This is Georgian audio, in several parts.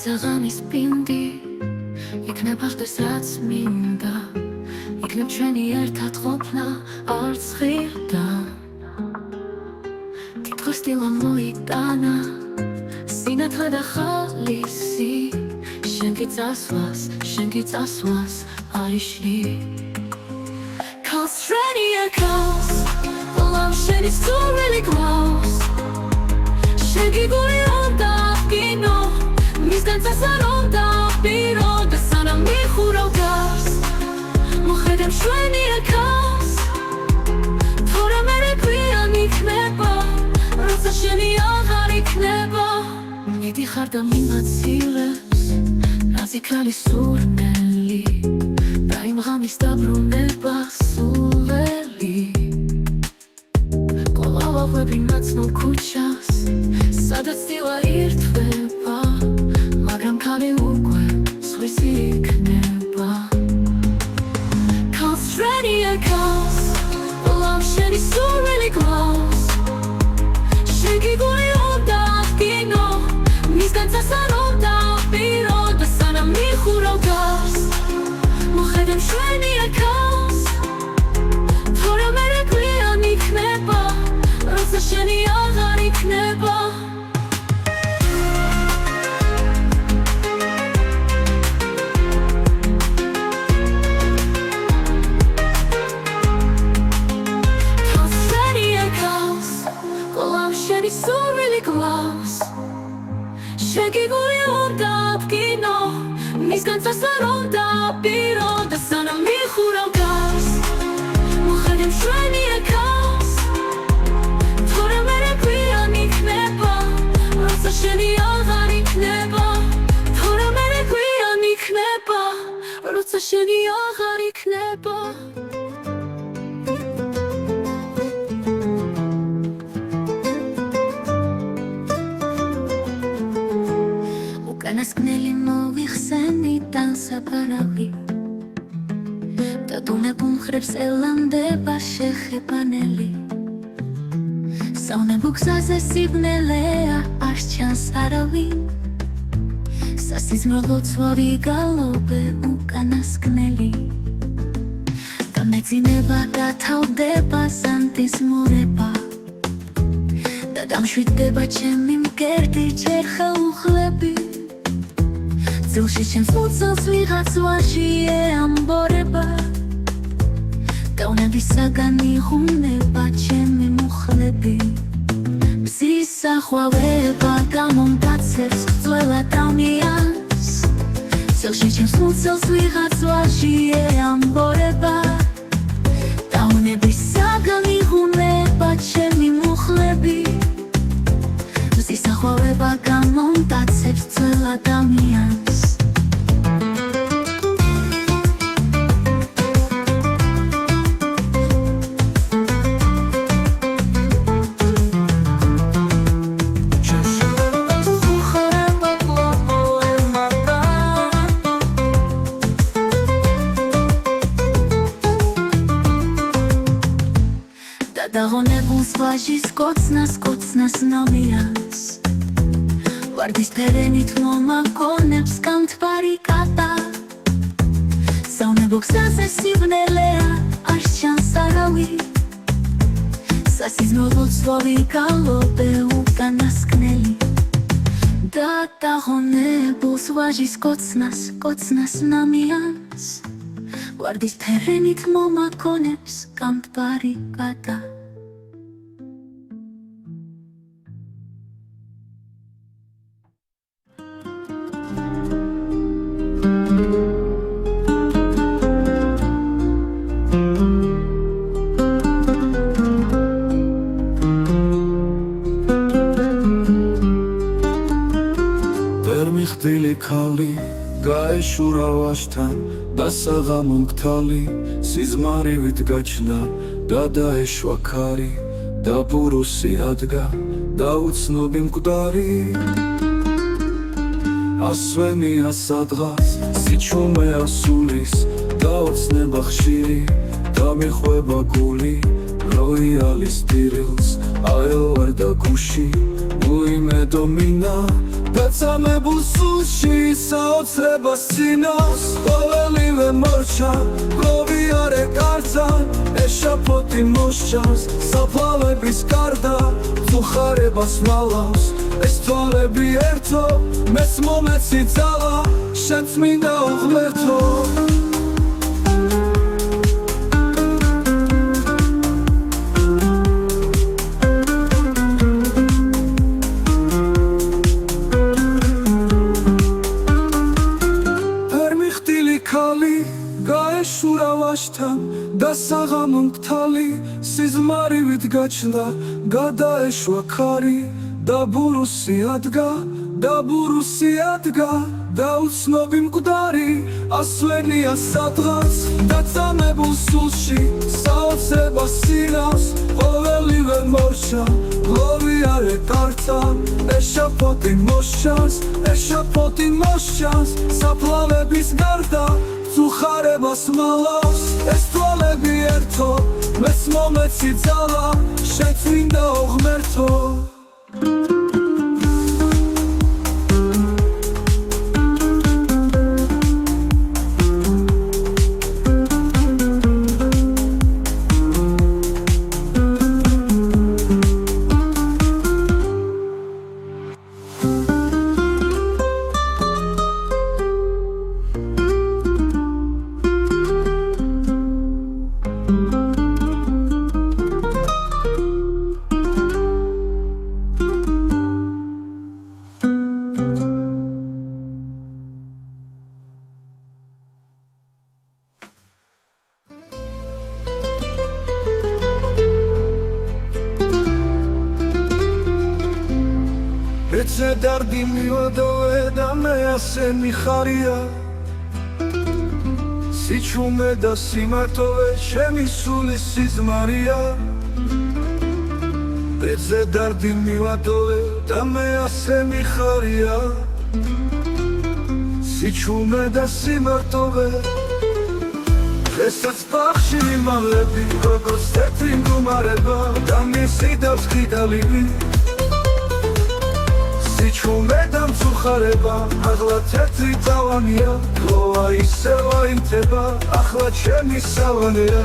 Წაღამის პინდი იქნება ხდესაც მინდა იქნებ ჩვენი ერთად ყოფნა არც ღირდა კითხვის დილა მოიტანა სინათლე და ხალისი შენ კი წასვლას არიშლი Constrained calls Love შენი სურვილი გვავს შენ კი გული უნდა ვკინო მისგან წასარობდა პირო და სანამ მიხურავ გარს მოხედავ შვენი აკავს თორემე რეკვიან იქნება როცა შენი აღარ იქნება მიდიხარ და მიმაცილებს ნაზიქალი სურნელი და იმ ღამის დაბრუნება სულელი ყოლავავები ნაცნობ ქუჩას სადაც დილა ირთვება მაგრამ ქალი უკვე სხვისი იქნება Constrained calls Love შენი სურვილი გვავს შენ კი გული უნდა ვკინო მისგან წასარობდა პირო და სანამ მიხურავ გარს მოხედავ შვენი აკავს თორემე რეკვიან იქნება როცა შენი აღარ იქნება სურვილი გვავს შენ კი გული უნდა ვკინო მისგან წასარობდა პირო და სანამ მიხურავ გარს მოხედავ შვენი აკავს თორემე რეკვიან იქნება როცა შენი აღარ იქნება თორემე რეკვიან იქნება როცა შენი აღარ იქნება განასკნელი მოვიხსენი დასაფარავი და დუნებ უმხრებს ელამდება შეხებანელი საუნებო გზაზე სიბნელეა არ სჩანს არავინ სასიზმრო ლოცვავი გალობე უკანასკნელი და მეძინება გათავდება სანთის მორება და დამშვიდდება ჩემი მკერდი ჯერ ხაუხლები Ძილში ჩემს მუცელს ვიღაც ვაში ეამბორება დაუნებისაგან იღუნება ჩემი მუხლები მზის სახვავება გამომტაცებს ძველად ამიანს ძილში ჩემს მუცელს ვიღაც ვაში ეამბორება დაუნებისაგან იღუნება ჩემი მუხლები მზის სახვავება გამომტაცებს ძველად ამიანს დაღონებულს ვაჟის კოცნას ნომიას ვარდის ფერენით მომაკონებს გამთბარი კატა საუნებო გზაზე სიბნელეა არ სჩანს არავინ სასიზმრო ლოცვავი გალობე უკანასკნელი და დაღონებულს ვაჟის კოცნას ნომიას ვარდის ფერენით მომაკონებს გამთბარი კატა მიხდილი ქალი გაეშურა ვაშთან და საღამო მგთალი სიზმარივით გაჩნდა და დაეშვა ქარი და ბურუსი ადგა და უცნობი მკვდარი ასვენია სადღაც სიჩუმე ასულის დაოცნება ხშირი დამიხვება გული როიალის ტირილს აელვარ და გუში უიმედო მინა დაცამებულ სულში საოცრებას წინავს ყოველივე მორჩა გოვიარე კართან ეშაფოთი მოსჩანს საფლავების გარდა წუხარებას მალავს ეს თვალები ერთო მეც მომეცი ძალა შენც მინდა უღმერთო გაეშურა ვაშთან და საღამო მკთალი სიზმარივით გაჩნდა გადაეშვა ქარი და ბურუსი ადგა და უცნობი მკვდარი ასვენია სადღაც დაწამებულ სულში საოცრებას წინავს ყოველივე მორჩა გლოვიარე კართან ეშაფოთი მოსჩანს საფლავების გარდა წუხარებას მალავს ეს თვალები ერთო მეც მომეცი ძალა შენც მინდა უღმერთო ეცე დარდი მივადოვე და მე ასე მიხარია სიჩუმე და სიმარტოვე ჩემი სულის სიზმარია ეცე დარდი მივადოვე და მე ასე მიხარია სიჩუმე და სიმარტოვე ესაც ბახში მიმავლები როგორც თეთრი მგუმარება და მისიდავს ხიდალივი სიჩუმე და მწუხარება ახლა თეთრი წავანია გლოვა ისევ აიმთება ახლა ჩემი სავანია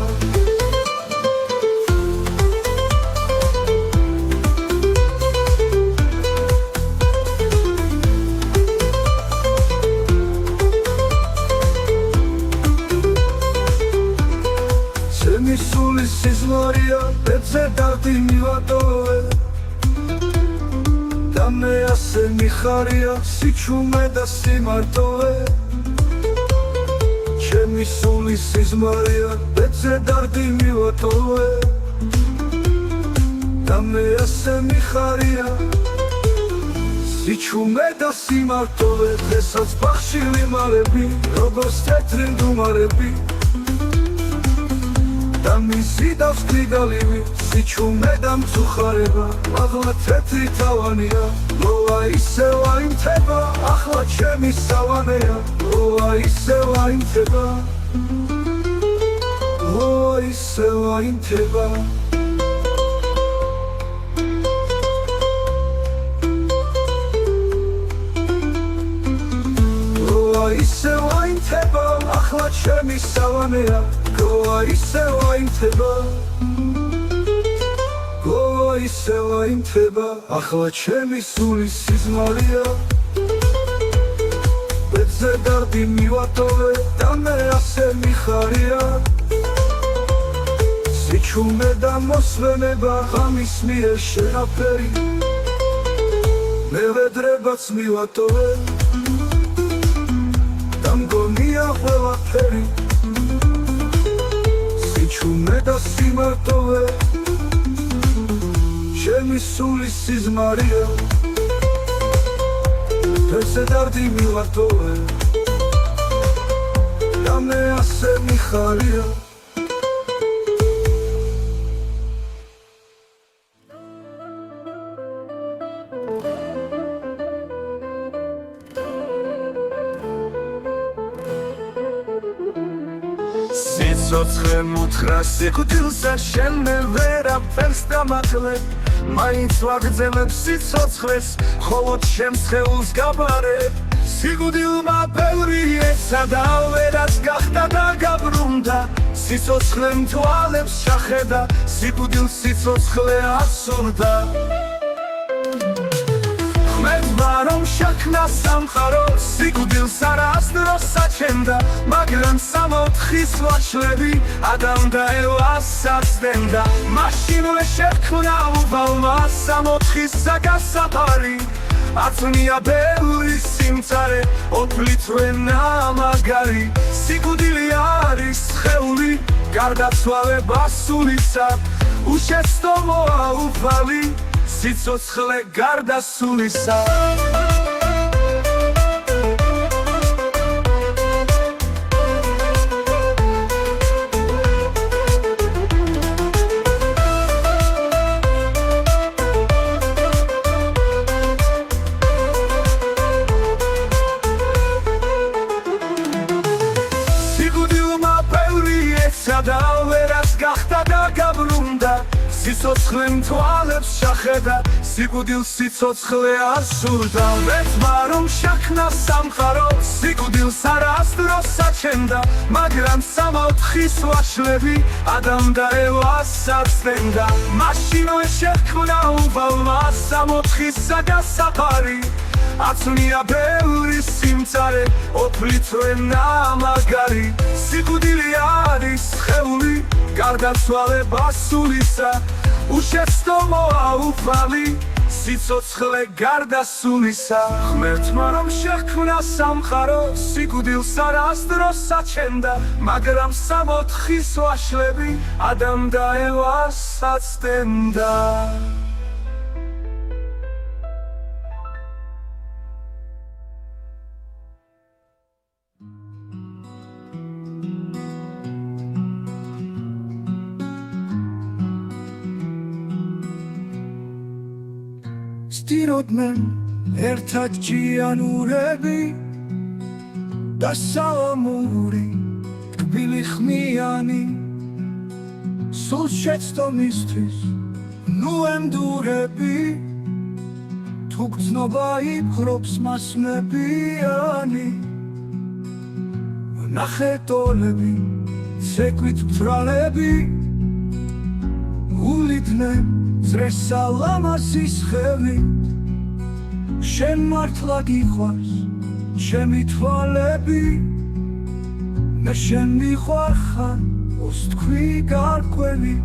ჩემი სულის სიზმარია ეცე დარდი მივატოვე და მე ასე მიხარია სიჩუმე და სიმარტოვე ჩემი სულის სიზმარია ეცე დარდი მივატოვე და მე ასე მიხარია სიჩუმე და სიმარტოვე დღესაც ბახში ვიმალები როგორც თეთრი მგუმარები და მისიდავს ხიდალივი სიჩუმე და მწუხარება ახლა თეთრი თავანია გლოვა ისევ აიმთება ახლა ჩემი სავანია გლოვა ისევ აიმთება გლოვა ისევ აიმთება გლოვა ისევ აიმთება ახლა ჩემი სავანია გლოვა ისევ აიმთება გლოვა ისევ აიმთება ახლა ჩემი სულის სიზმარია ეცე დარდი მივატოვე და მე ასე მიხარია სიჩუმე და მოსვენება ღამის მიერ შენაფერი მე ვედრებაც მივატოვე და მგონია ყველაფერი სიჩუმე და სიმარტოვე ჩემი სულის სიზმარია ეცე დარდი მივატოვე და მე ასე მიხარია სიცოცხლე მუთხრა სიკვდილსა შენ მე ვერაფერს დამაკლებ მაინც ვაგრძელებ სიცოცხლეს მხოლოდ შენ სხეულს გაბარებ სიკვდილმა ბევრი ეცა და ვერაც გახდა და გაბრუნდა სიცოცხლემ თვალებს ჩახედა სიკვდილს სიცოცხლე ასურდა ხმება რომ შექმნა სამყარო სიკვდილს არასდროს საჩენდა მაგრამ სამოთხის ვაშლები ადამ და ევას საცდენდა მაშინვე შექმნა უვალმა სამოთხის საგასაფარი აწვნია ბევრი სიმწარე ოფლითვენა მაგარი სიკვდილი არის სხეული გარდაცვალება სულისა უშეცდომოა უვალი სიცოცხლე გარდასულისა და ვერას გახდა და გაბრუნდა სიცოცხლემ თვალებს ჩახედა სიკვდილს სიცოცხლე ასურდა ვეთმა რომ შექმნა სამყარო სიკვდილს არასდროს საჩენდა მაგრამ სამოთხის ვაშლები ადამ და ევას საცდენდა მაშინვე შექმნა უვალმა სამოთხის საგასაფარი აწვნია ბევრი სიმწარე ოფლითვენა მაგარი სიკვდილი არის სხეული გარდაცვალება სულისა უშეცდომოა უვალი სიცოცხლე გარდასულისა ღმერთმა რომ შექმნა სამყარო სიკვდილს არასდროს საჩენდა მაგრამ სამოთხის ვაშლები ადამ და ევას საცდენდა სტიროდნენ ერთად ჭიანურები და საამური ტკბილი ხმიანი სულ შეცდომისთვის ნუ ემდურები თუ გრძნობა იფხრობს მასნებიანი ნახე ტოლები ცეკვით მთვრალები ულიდნენ წრესა ლამაზის ხელი შენ მართლა გიყვარს ჩემი თვალები მე შენ მიყვარხარ უსტქვი გარკვევი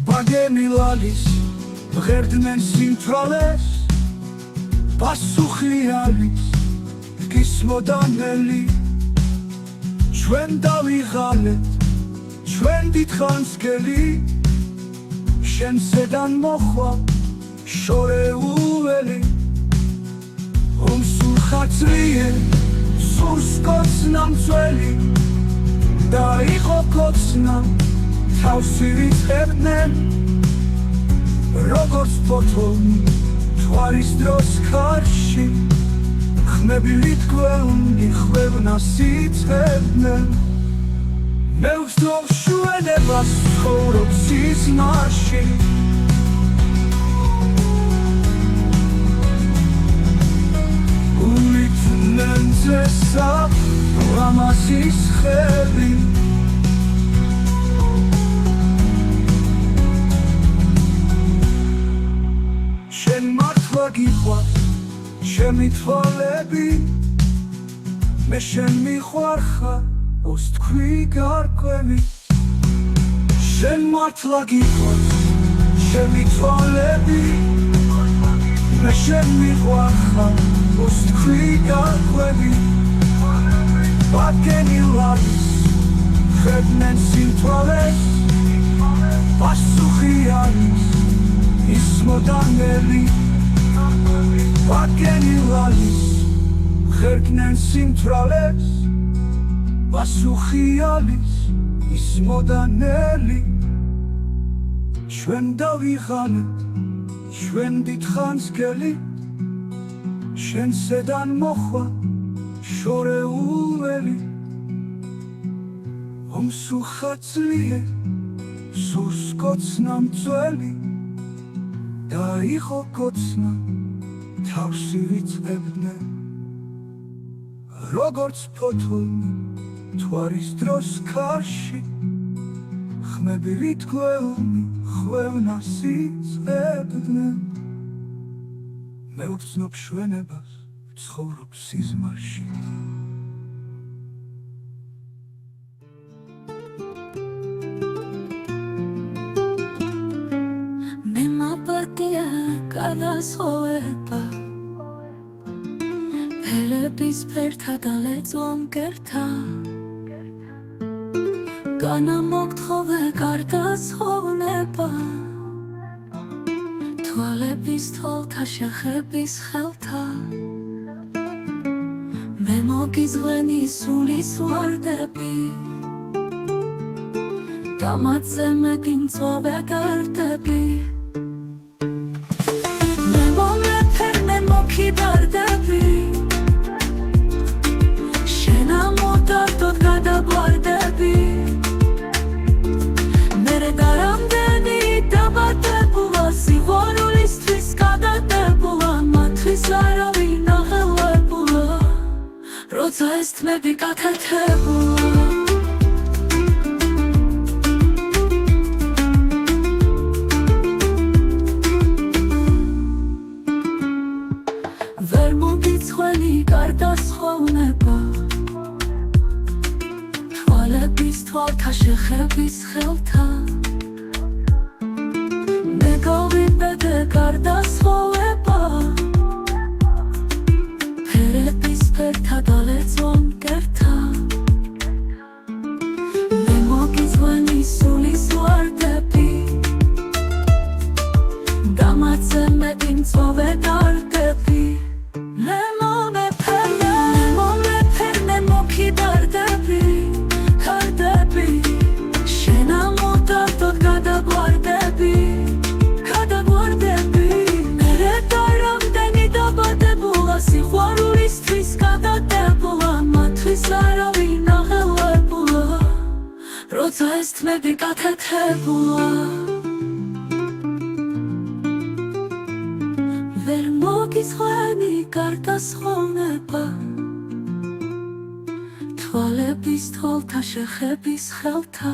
ბაგენი ლალის ღერდნენ სიმთვრალეს პასუხი არის გისმოდანელი ჩვენ დავიღალეთ ჩვენ დიდხანსკელი შენ ზედან მოხვა შორეულელი ომსულ ხაცრიე სურს კოცნა მწველი და იყო კოცნა თავსი ვიწყებდნენ როგორც ფოთოლი თვარის დროს ქარში ხმებილით გვეუნი ხვევნა სიცხებდნენ მე ვსდრობ შუენებას ცხოვრობ სიზმარში ულიდნენ წესა ლამაზის ხელი შენ მართლა გიყვარს ჩემი თვალები მე შენ მიყვარხარ უსტქვი გარკვევი შენ მართლა გიყვარს ჩემი თვალები მე შენ მიყვარხარ უსტქვი გარკვევი ბაგენი ლალის ღერდნენ სიმთვრალეს პასუხი არის ისმოდანელი ბაგენი ლალის ღერდნენ სიმთვრალეს პასუხი არის ისმოდანელი ჩვენ დავიღანეთ ჩვენ დიდხანს გელი შენ სედან მოხვა შორეულელი ომსუხაცლიე სურს კოცნა მწველი და იყო კოცნა თავსი ვიწყებდნენ როგორც ფოთოლი თვარის დროს ქარში ხმები ვითგვეულნი ხვევნას იწყებდნენ მე ვგრძნობ შვენებას ვცხოვრობ სიზმარში მე მაპატია გადასხოვება ფერების ფერთა და ლეწვა მკერთა განამოგთხოვე გარდასხოვნება თვალების თოლთა შეხების ხელთა მე მოგიზღვენი სულის ვარდები და მათზე მეტი მწვავე გარდები მე მომეფერ მე მოკიდარდები შენ ამოდარდოდ გადაგვარდები მერე გარამდენი დაბადებულა სიყვარულისთვის გადადებულა მათთვის არავინ აღელვებულა როცა ეს თმები გაქეთებულა ვერ მოგიცხვენი გარდასხოვნება თვალების თვალთა შეხების ხელთა მე გავიბედე გარდასხოვება ფერების ფერთა და ლეწვა მკერთა მე მოგიზღვენი სულის ვარდები და მათზე მეტი მწვავე გარდები მე მომეფერ მე მოკიდარდები გარდები შენ ამოდარდოდ გადაგვარდები მერე გარამდენი დაბადებულა სიყვარულისთვის გადადებულა მათთვის არავინ აღელვებულა როცა ეს თმები გაქეთებულა ვერ მოგიზღვენი გარდასხოვნება თვალების თოლთა შეხების ხელთა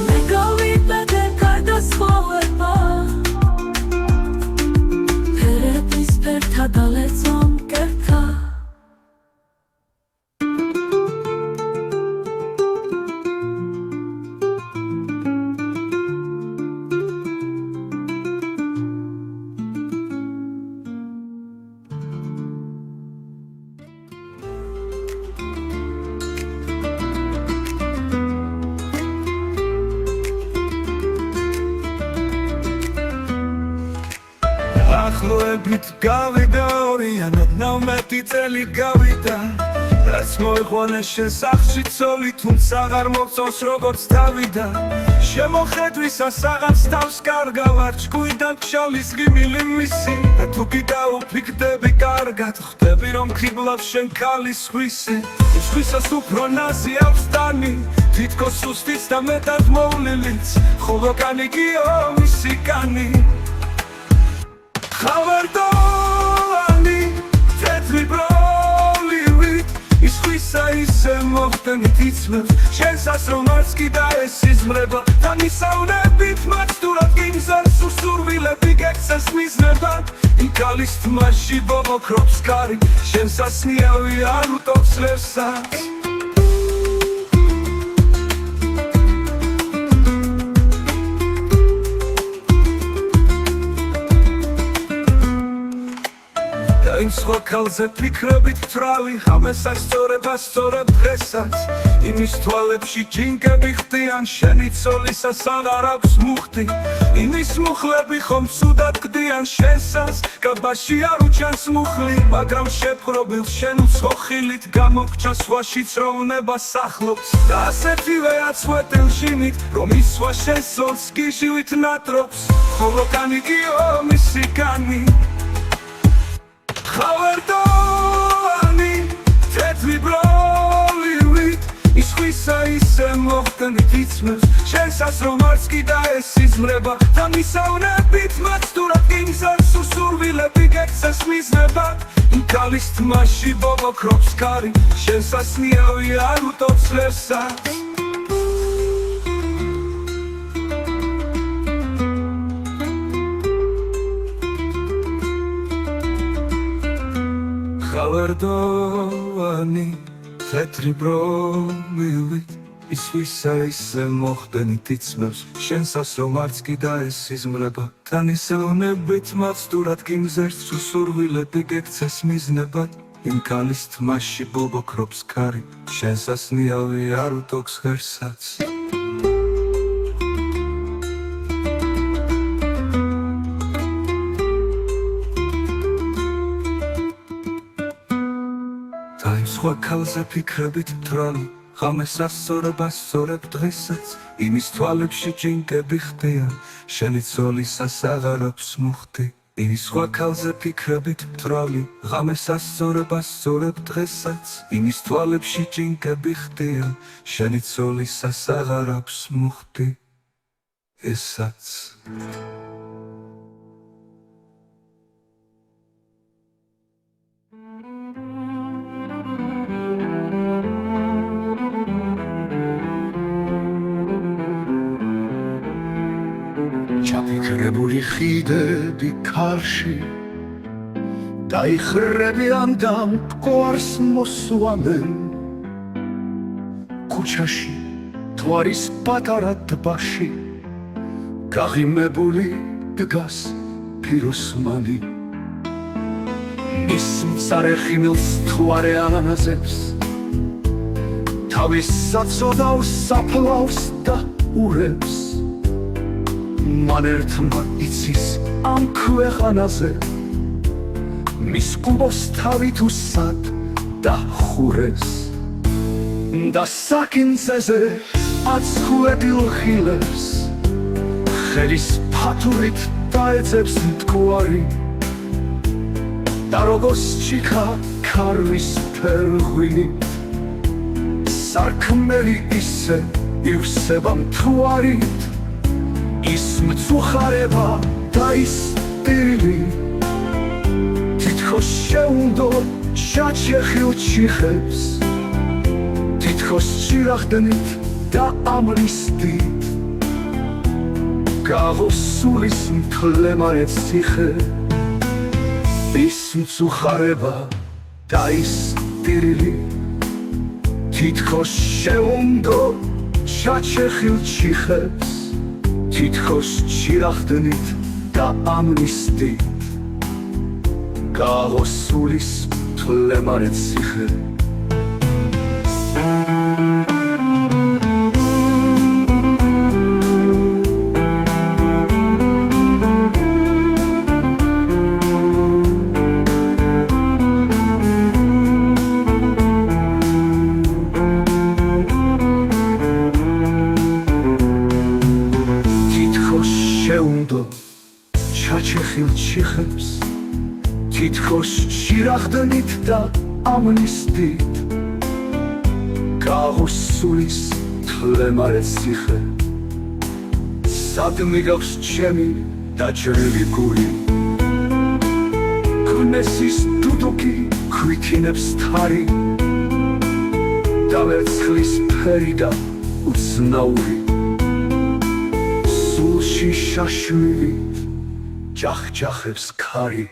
მე გავიბედე გარდასხოვება ფერების ფერთა და ლეწვა მკერთა ახლოებით გავიდა ორიანად ნავმეტი წელი გავიდა რაც მოიყვანეს შენ სახლში ცოლი თუმცა აღარ მოგწონს როგორც დავიდა შემოხედვისას აღარც თავს კარგავარ ჭკუიდან ფშალის ღიმილი მისი და თუ კი დაუფიქდები კარგად ხვდები რომ ხიბლავს შენ ქალის ხვისი ის ხვისას უფრო ნაზი აქვს ტანი თითქოს სუსტიც და მეტად მოვლილიც ხოლო კანი კიო მისი კანი ხავარდოვანი თეთრი ბროლივით ის ხვისა ისე მოხდენით იცვლებს შენსას რომ არც კი დაესიზმრება თანისავნებით მათ თურად გიმზარს უსურვილები გექცეს მიზნებად იქალის თმაში ბობოქრობს კარი შენსას ნიავი არ უტობს ლევსას სხვა ქალზე ფიქრებით თრავი ღამესაც სწორება სწორებ დღესაც იმის თვალებში ჯინკები ხდიან შენი ცოლისას აღარ აქვს მუხტი იმის მუხლები ხომ ცუდად გდიან შენსას კაბაში არ უჩანს მუხლი მაგრამ შეფრობილ შენ უცხოხილით გამოგჩა სხვაშიც როვნება სახლობს და ასეთივეა ცვეტილშინით რომ ის სხვა შესოლს გიჟივით ნატრობს ხოლო განიგიო მისი კანი ხავერდოვანი თეთრი ბროლივით ის ხვისა ისე მოხდენით იცმევს შენსას რომ არც კიდა ეს იზმრება და მისავნებით მათ სტურად გიმზარს უსურვილები გექცეს მიზნებად იმ ქალის თმაში ბობოქრობს ქარი შენსას ნიავი არ უტობს ღერსად ხავერდოვანი თეთრი ბრომივით ის ვისა ისე მოხდენით იცმევს შენსას რომ არც კიდა ეს იზმრება თან ისევნებით მათ სტურად გიმზერს უსურვილები გექცეს მიზნებად იმ ქალის თმაში ბობოქრობს ქარი შენსას ნიავი არ უტოქს ღერსაც სხვა ქალზე ფიქრებით თვრალი ღამესაც სწორება სწორებ დღესაც იმის თვალებში ჯინკები ხდიან შენი ცოლისას აღარ აქვს მუხტი იმის სხვა ქალზე ფიქრებით თვრალი ღამესაც სწორება სწორებ დღესაც იმის თვალებში ჯინკები ხდიან შენი ცოლისას აღარ აქვს მუხტი ესაც ჩაფიქრებული ხიდები ქარში დაიხრებიან და მტკვარს მოსვამენ ქუჩაში თვარის პატარა ტბაში გაღიმებული დგას ფიროსმანი ის მწარე ხიმილს თვარე ანაზებს თავის საწოდავს საფლავს და ურებს მან ერთმა იცის ამ ქვეყანაზე მის კუბოს თავით უსად დახურეს და საკინძეზე აცხვედილ ხილებს ხელის ფათურით დაეძებს მტკვარი და როგორც ჩიქა ქარვის ფერღვინი სარქმელი ისე ივსება მთვარით ის მწუხარება და ის ტირილი თითქოს შეუნდო ჩაჩეხილჩიხებს თითქოს ჭირახდნით და ამლისტით გავოსულის მთლემარე ციხე ის მწუხარება და ის ტირილი თითქოს შეუნდო ჩაჩეხილჩიხებს თითქოს ჭირახდნით და ამნისტით გავოსულის მთლემარე ციხე ჩაჩეხილჩიხებს თითქოს ჭირახდნით და ამნისტით გავოსულის მთლემარე ციხე სადმე გაქვს ჩემი დაჭრილი გული ქმესის დუდუკი ქვითინებს თარი და ვერცხლის ფერი და უცნაური სულში შაშვილი ჭახჭახებს ქარი